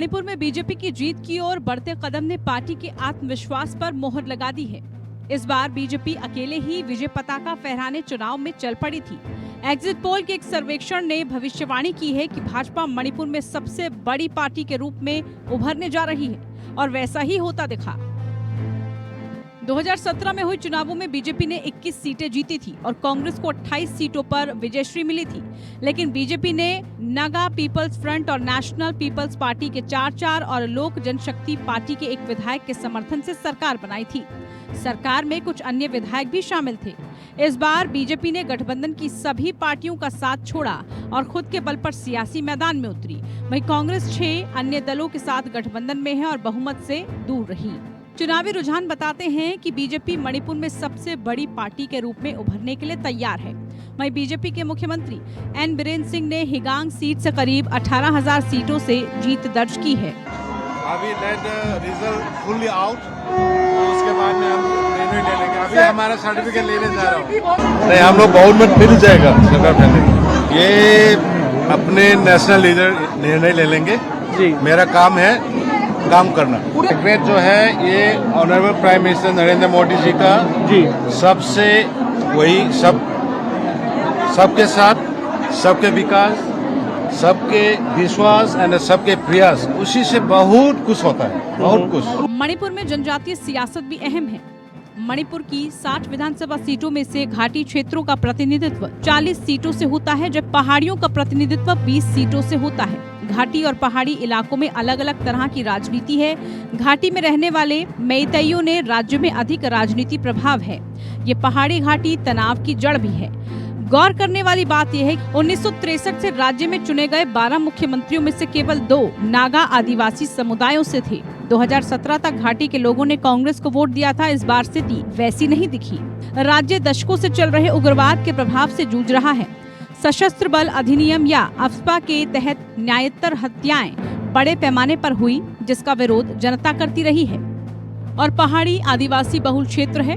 मणिपुर में बीजेपी की जीत की ओर बढ़ते कदम ने पार्टी के आत्मविश्वास पर मोहर लगा दी है। इस बार बीजेपी अकेले ही विजय पताका फहराने चुनाव में चल पड़ी थी। एग्जिट पोल के एक सर्वेक्षण ने भविष्यवाणी की है कि भाजपा मणिपुर में सबसे बड़ी पार्टी के रूप में उभरने जा रही है और वैसा ही होता दिखा। 2017 में हुए चुनावों में बीजेपी ने 21 सीटें जीती थी और कांग्रेस को 28 सीटों पर विजयश्री मिली थी, लेकिन बीजेपी ने नागा पीपल्स फ्रंट और नेशनल पीपल्स पार्टी के 4 और लोक जनशक्ति पार्टी के एक विधायक के समर्थन से सरकार बनाई थी। सरकार में कुछ अन्य विधायक भी शामिल थे। इस बार बीजेपी ने गठबंधन की सभी पार्टियों का साथ छोड़ा और खुद के बल पर सियासी मैदान में उतरी। वहीं कांग्रेस 6 अन्य दलों के साथ गठबंधन में है और बहुमत से दूर रही। चुनावी रुझान बताते हैं कि बीजेपी मणिपुर में सबसे बड़ी पार्टी के रूप में उभरने के लिए तैयार है। वहीं बीजेपी के मुख्यमंत्री एन बीरेन सिंह ने हिगांग सीट से करीब 18,000 सीटों से जीत दर्ज की है। अभी रिजल्ट फुली आउट, उसके बाद में हम निर्णय ले लेंगे। अभी हमारा सर्टिफिकेट लेने जा रहा हूँ। नहीं, हम लोग बहुमत मिल जाएगा सरकार पहले। ये अपने नेशनल लीडर निर्णय ले लेंगे जी। मेरा काम है काम करना। सेक्रेट जो है ये honourable prime minister Narendra Modi ji का जी सबसे वही सबके साथ सबके विकास, सबके विश्वास और सबके प्रयास, उसी से बहुत कुछ होता है, बहुत कुछ। मणिपुर में जनजातीय सियासत भी अहम है। मणिपुर की 60 विधानसभा सीटों में से घाटी क्षेत्रों का प्रतिनिधित्व 40 सीटों से होता है, जब पहाड़ियों का प्रतिनिधित्व 20 सीटों से होता है। घाटी और पहाड़ी इलाकों में अलग अलग तरह की राजनीति है। घाटी में रहने वाले मेइतेइयों ने राज्य में अधिक राजनीति प्रभाव है। ये पहाड़ी घाटी तनाव की जड़ भी है। गौर करने वाली बात यह है कि 1963 से राज्य में चुने गए 12 मुख्यमंत्रियों में से केवल 2 नागा आदिवासी समुदायों से थे। 2017 तक घाटी के लोगों ने कांग्रेस को वोट दिया था। इस बार स्थिति वैसी नहीं दिखी। राज्य दशकों से चल रहे उग्रवाद के प्रभाव से जूझ रहा है। सशस्त्र बल अधिनियम या अफ्स्पा के तहत न्यायोत्तर हत्याएं बड़े पैमाने पर हुई, जिसका विरोध जनता करती रही है। और पहाड़ी आदिवासी बहुल क्षेत्र है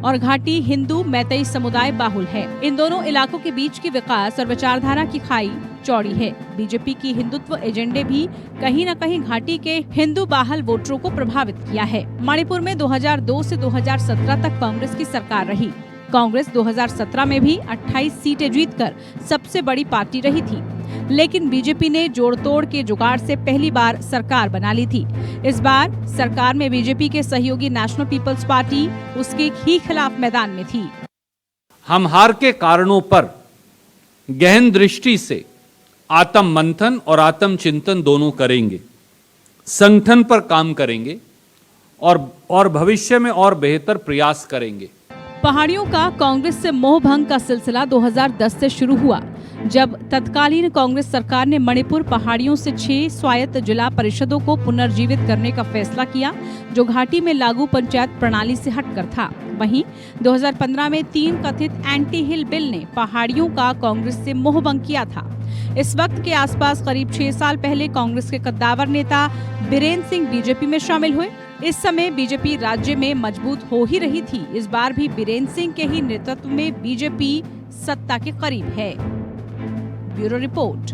और घाटी हिंदू मैतेई समुदाय बाहुल है। इन दोनों इलाकों के बीच की विकास और विचारधारा की खाई चौड़ी है। बीजेपी की हिंदुत्व एजेंडे भी कहीं न कहीं घाटी के हिंदू बाहुल वोटरों को प्रभावित किया है। मणिपुर में 2002 से 2017 तक कांग्रेस की सरकार रही। कांग्रेस 2017 में भी 28 सीटें जीतकर सबसे बड़ी पार्टी रही थी, लेकिन बीजेपी ने जोड़ तोड़ के जुगाड़ से पहली बार सरकार बना ली थी। इस बार सरकार में बीजेपी के सहयोगी नेशनल पीपल्स पार्टी उसके ही खिलाफ मैदान में थी। हम हार के कारणों पर गहन दृष्टि से आत्म मंथन और आत्म चिंतन दोनों करेंगे, संगठन पर काम करेंगे और भविष्य में और बेहतर प्रयास करेंगे। पहाड़ियों का कांग्रेस से मोह भंग का सिलसिला 2010 से शुरू हुआ, जब तत्कालीन कांग्रेस सरकार ने मणिपुर पहाड़ियों से 6 स्वायत्त जिला परिषदों को पुनर्जीवित करने का फैसला किया, जो घाटी में लागू पंचायत प्रणाली से हटकर था। वहीं 2015 में 3 कथित एंटी हिल बिल ने पहाड़ियों का कांग्रेस से मोह भंग किया था। इस वक्त के आसपास करीब 6 साल पहले कांग्रेस के कद्दावर नेता बीरेन सिंह बीजेपी में शामिल हुए। इस समय बीजेपी राज्य में मजबूत हो ही रही थी। इस बार भी बीरेन सिंह के ही नेतृत्व में बीजेपी सत्ता के करीब है। Bureau report.